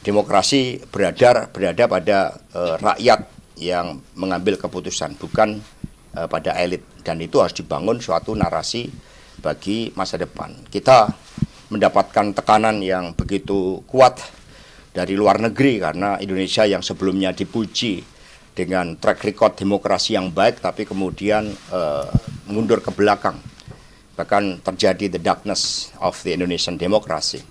Demokrasi berada pada rakyat yang mengambil keputusan, bukan pada elit. Dan itu harus dibangun suatu narasi bagi masa depan. Kita mendapatkan tekanan yang begitu kuat dari luar negeri karena Indonesia yang sebelumnya dipuji dengan track record demokrasi yang baik, tapi kemudian mundur ke belakang. Bahkan terjadi the darkness of the Indonesian democracy.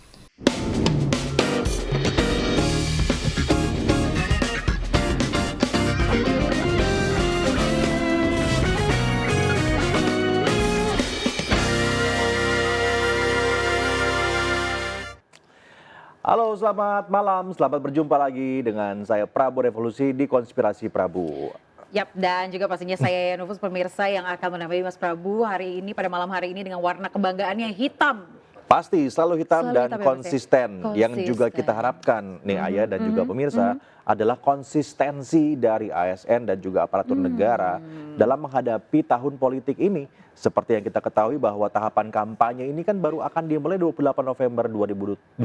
Halo, selamat malam. Selamat berjumpa lagi dengan saya Prabu Revolusi di Konspirasi Prabu. Yap, dan juga pastinya saya Nufus, pemirsa yang akan menemani Mas Prabu hari ini pada malam hari ini dengan warna kebanggaannya hitam. Pasti selalu hitam Selalu dan hitam ya, Mas ya? konsisten. Yang juga kita Konsisten. harapkan nih Ayah dan juga pemirsa adalah konsistensi dari ASN dan juga aparatur negara dalam menghadapi tahun politik ini. Seperti yang kita ketahui bahwa tahapan kampanye ini kan baru akan dimulai 28 November 2023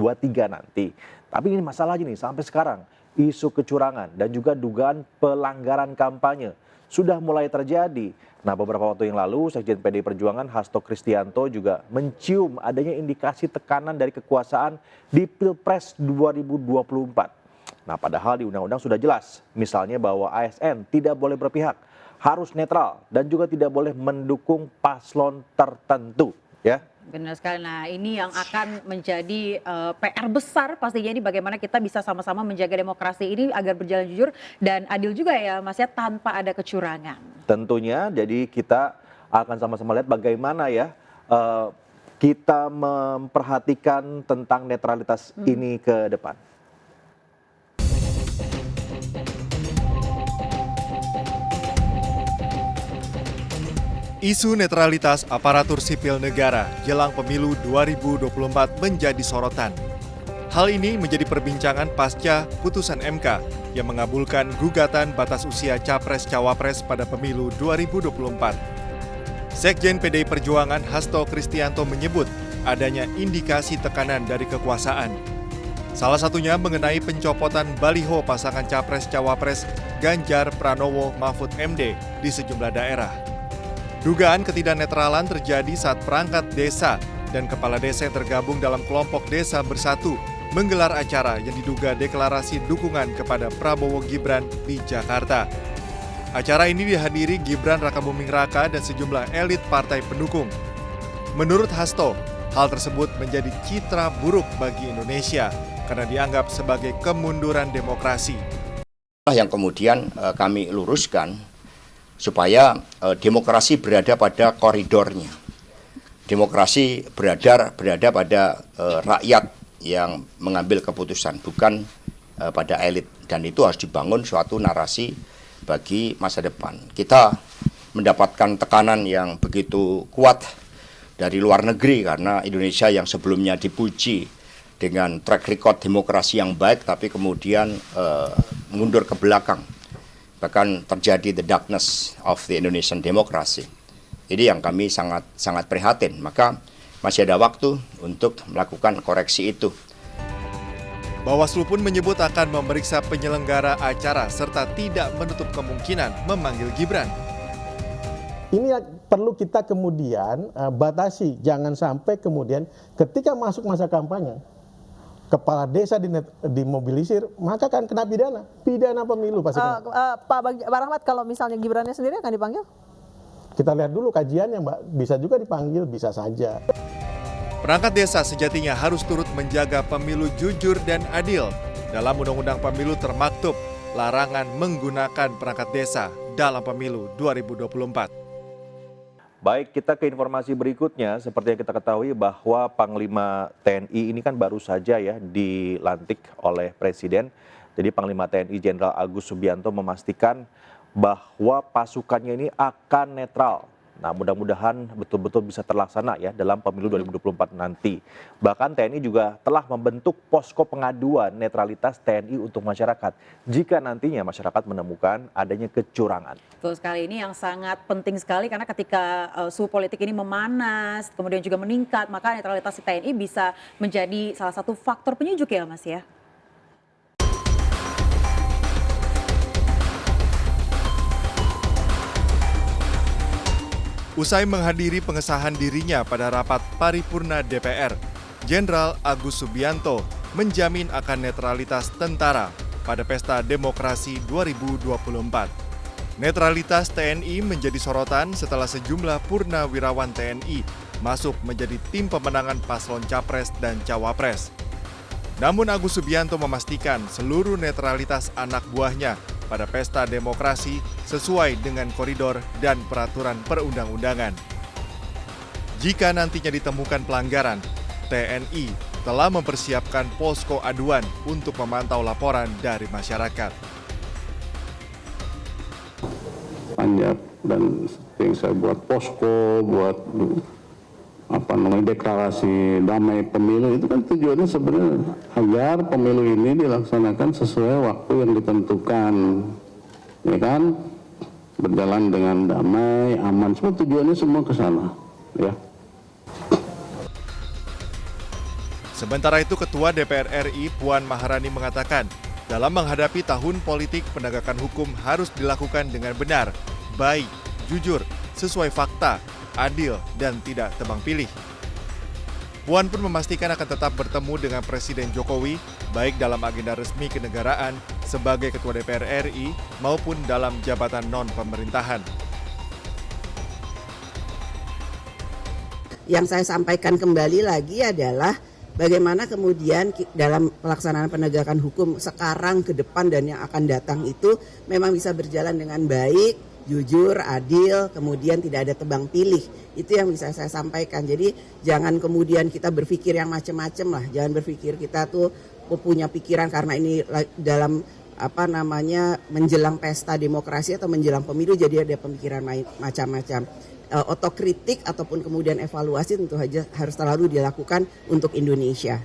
nanti. Tapi ini masalahnya nih sampai sekarang isu kecurangan dan juga dugaan pelanggaran kampanye sudah mulai terjadi. Nah, beberapa waktu yang lalu Sekjen PDI Perjuangan Hasto Kristianto juga mencium adanya indikasi tekanan dari kekuasaan di Pilpres 2024. Nah, padahal di undang-undang sudah jelas, misalnya bahwa ASN tidak boleh berpihak, harus netral dan juga tidak boleh mendukung paslon tertentu, ya. Benar sekali. Nah, ini yang akan menjadi PR besar pastinya ini bagaimana kita bisa sama-sama menjaga demokrasi ini agar berjalan jujur dan adil juga ya Mas ya, tanpa ada kecurangan. Tentunya, jadi kita akan sama-sama lihat bagaimana ya kita memperhatikan tentang netralitas ini ke depan. Isu netralitas aparatur sipil negara jelang pemilu 2024 menjadi sorotan. Hal ini menjadi perbincangan pasca putusan MK yang mengabulkan gugatan batas usia Capres-Cawapres pada pemilu 2024. Sekjen PDI Perjuangan Hasto Kristianto menyebut adanya indikasi tekanan dari kekuasaan. Salah satunya mengenai pencopotan baliho pasangan Capres-Cawapres Ganjar Pranowo Mahfud MD di sejumlah daerah. Dugaan ketidaknetralan terjadi saat perangkat desa dan kepala desa yang tergabung dalam kelompok Desa Bersatu menggelar acara yang diduga deklarasi dukungan kepada Prabowo Gibran di Jakarta. Acara ini dihadiri Gibran Rakabuming Raka dan sejumlah elit partai pendukung. Menurut Hasto, hal tersebut menjadi citra buruk bagi Indonesia karena dianggap sebagai kemunduran demokrasi. Yang kemudian kami luruskan supaya demokrasi berada pada koridornya. Demokrasi berada pada rakyat yang mengambil keputusan, bukan pada elit. Dan itu harus dibangun suatu narasi bagi masa depan. Kita mendapatkan tekanan yang begitu kuat dari luar negeri karena Indonesia yang sebelumnya dipuji dengan track record demokrasi yang baik, tapi kemudian mundur ke belakang. Bahkan terjadi the darkness of the Indonesian democracy. Ini yang kami sangat prihatin. Maka masih ada waktu untuk melakukan koreksi itu. Bawaslu pun menyebut akan memeriksa penyelenggara acara serta tidak menutup kemungkinan memanggil Gibran. Ini perlu kita kemudian batasi, jangan sampai kemudian ketika masuk masa kampanye, kepala desa dimobilisir, maka akan kena pidana pemilu pasti kena. Pak Rahmat, kalau misalnya Gibrannya sendiri akan dipanggil? Kita lihat dulu kajiannya, Mbak. Bisa juga dipanggil, bisa saja. Perangkat desa sejatinya harus turut menjaga pemilu jujur dan adil. Dalam Undang-Undang Pemilu termaktub larangan menggunakan perangkat desa dalam pemilu 2024. Baik, kita ke informasi berikutnya. Seperti yang kita ketahui bahwa Panglima TNI ini kan baru saja ya dilantik oleh Presiden. Jadi Panglima TNI Jenderal Agus Subianto memastikan bahwa pasukannya ini akan netral. Nah, mudah-mudahan betul-betul bisa terlaksana ya dalam pemilu 2024 nanti. Bahkan TNI juga telah membentuk posko pengaduan netralitas TNI untuk masyarakat jika nantinya masyarakat menemukan adanya kecurangan. Betul sekali, ini yang sangat penting sekali karena ketika suhu politik ini memanas, kemudian juga meningkat, maka netralitas TNI bisa menjadi salah satu faktor penunjuk ya Mas ya? Usai menghadiri pengesahan dirinya pada rapat paripurna DPR, Jenderal Agus Subianto menjamin akan netralitas tentara pada Pesta Demokrasi 2024. Netralitas TNI menjadi sorotan setelah sejumlah purnawirawan TNI masuk menjadi tim pemenangan paslon Capres dan Cawapres. Namun Agus Subianto memastikan seluruh netralitas anak buahnya pada Pesta Demokrasi sesuai dengan koridor dan peraturan perundang-undangan. Jika nantinya ditemukan pelanggaran, TNI telah mempersiapkan posko aduan untuk memantau laporan dari masyarakat. Banyak dan yang saya buat posko, buat deklarasi damai pemilu itu kan tujuannya sebenarnya agar pemilu ini dilaksanakan sesuai waktu yang ditentukan, ya kan, berjalan dengan damai, aman, semua tujuannya semua ke sana, ya. Sementara itu Ketua DPR RI Puan Maharani mengatakan, dalam menghadapi tahun politik penegakan hukum harus dilakukan dengan benar, baik, jujur, sesuai fakta, adil, dan tidak tebang pilih. Puan pun memastikan akan tetap bertemu dengan Presiden Jokowi, baik dalam agenda resmi kenegaraan sebagai Ketua DPR RI maupun dalam jabatan non-pemerintahan. Yang saya sampaikan kembali lagi adalah bagaimana kemudian dalam pelaksanaan penegakan hukum sekarang ke depan dan yang akan datang itu memang bisa berjalan dengan baik, jujur, adil, kemudian tidak ada tebang pilih. Itu yang bisa saya sampaikan. Jadi jangan kemudian kita berpikir yang macam-macam lah. Jangan berpikir kita tuh punya pikiran karena ini dalam menjelang pesta demokrasi atau menjelang pemilu jadi ada pemikiran macam-macam. Otokritik ataupun kemudian evaluasi tentu saja harus selalu dilakukan untuk Indonesia.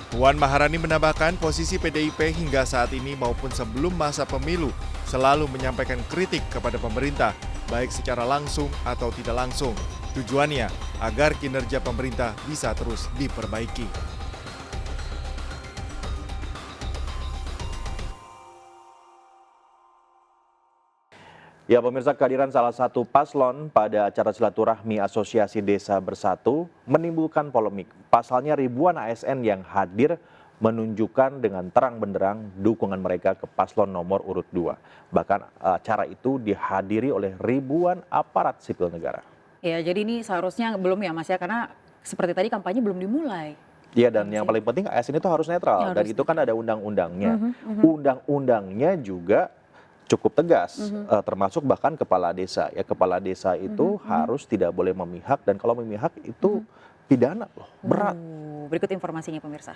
Puan Maharani menambahkan posisi PDIP hingga saat ini maupun sebelum masa pemilu selalu menyampaikan kritik kepada pemerintah, baik secara langsung atau tidak langsung. Tujuannya agar kinerja pemerintah bisa terus diperbaiki. Ya pemirsa, kehadiran salah satu paslon pada acara silaturahmi Asosiasi Desa Bersatu menimbulkan polemik. Pasalnya ribuan ASN yang hadir menunjukkan dengan terang benderang dukungan mereka ke paslon nomor urut 2. Bahkan acara itu dihadiri oleh ribuan aparat sipil negara. Ya, jadi ini seharusnya belum ya Mas ya, karena seperti tadi kampanye belum dimulai. Iya, dan yang paling penting ASN itu harus netral. Dan itu kan ada undang-undangnya. Undang-undangnya juga cukup tegas, termasuk bahkan kepala desa. Ya, kepala desa itu harus tidak boleh memihak, dan kalau memihak itu pidana loh, berat. Berikut informasinya pemirsa.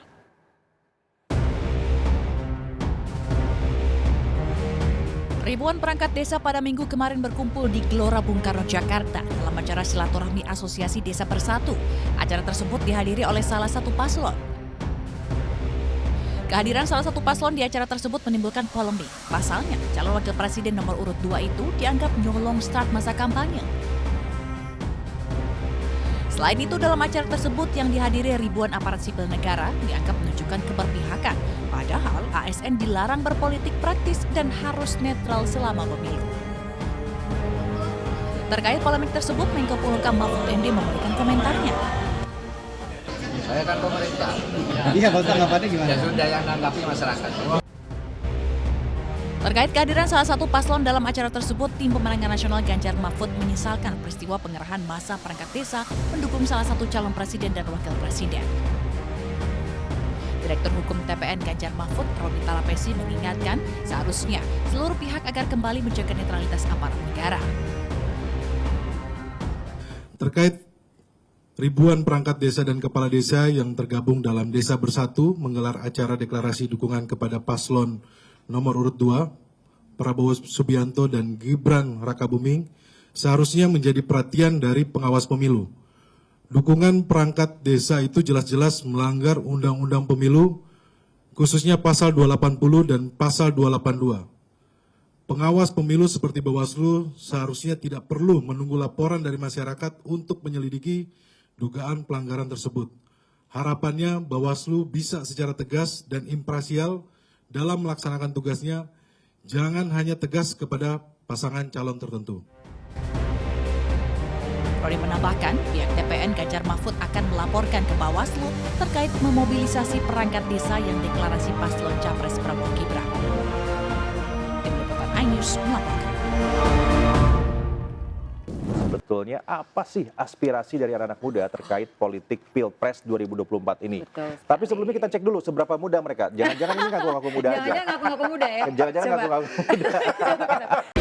Ribuan perangkat desa pada Minggu kemarin berkumpul di Gelora Bung Karno, Jakarta dalam acara silaturahmi Asosiasi Desa Bersatu. Acara tersebut dihadiri oleh salah satu paslon. Kehadiran salah satu paslon di acara tersebut menimbulkan polemik. Pasalnya, calon wakil presiden nomor urut 2 itu dianggap nyolong start masa kampanye. Selain itu, dalam acara tersebut yang dihadiri ribuan aparat sipil negara dianggap menunjukkan keberpihakan. Padahal ASN dilarang berpolitik praktis dan harus netral selama pemilu. Terkait polemik tersebut, Menko Polhukam Mahfud MD memberikan komentarnya. Saya kan pemerintah. Iya, kalau tanggapannya gimana? Ya sudah, yang nanggapi masyarakat. Terkait kehadiran salah satu paslon dalam acara tersebut, Tim Pemenangan Nasional Ganjar Mahfud menyesalkan peristiwa pengerahan massa perangkat desa mendukung salah satu calon presiden dan wakil presiden. Direktur Hukum TPN Ganjar Mahfud, Roni Talapesi, mengingatkan seharusnya seluruh pihak agar kembali menjaga netralitas aparat negara. Terkait ribuan perangkat desa dan kepala desa yang tergabung dalam Desa Bersatu menggelar acara deklarasi dukungan kepada paslon nomor urut 2, Prabowo Subianto dan Gibran Rakabuming, seharusnya menjadi perhatian dari pengawas pemilu. Dukungan perangkat desa itu jelas-jelas melanggar Undang-Undang Pemilu, khususnya Pasal 280 dan Pasal 282. Pengawas pemilu seperti Bawaslu seharusnya tidak perlu menunggu laporan dari masyarakat untuk menyelidiki dugaan pelanggaran tersebut. Harapannya Bawaslu bisa secara tegas dan imparsial dalam melaksanakan tugasnya, jangan hanya tegas kepada pasangan calon tertentu. Roni menambahkan, pihak TPN Ganjar Mahfud akan melaporkan ke Bawaslu terkait memobilisasi perangkat desa yang deklarasi paslon Capres Prabowo Gibran. Tim Liputan iNews melaporkan. Sebetulnya apa sih aspirasi dari anak-anak muda terkait politik Pilpres 2024 ini? Betul sekali. Tapi sebelumnya kita cek dulu seberapa muda mereka. Jangan-jangan ini ngaku-ngaku muda aja. Jangan-jangan ngaku-ngaku muda ya. Jangan-jangan Coba. ngaku-ngaku muda.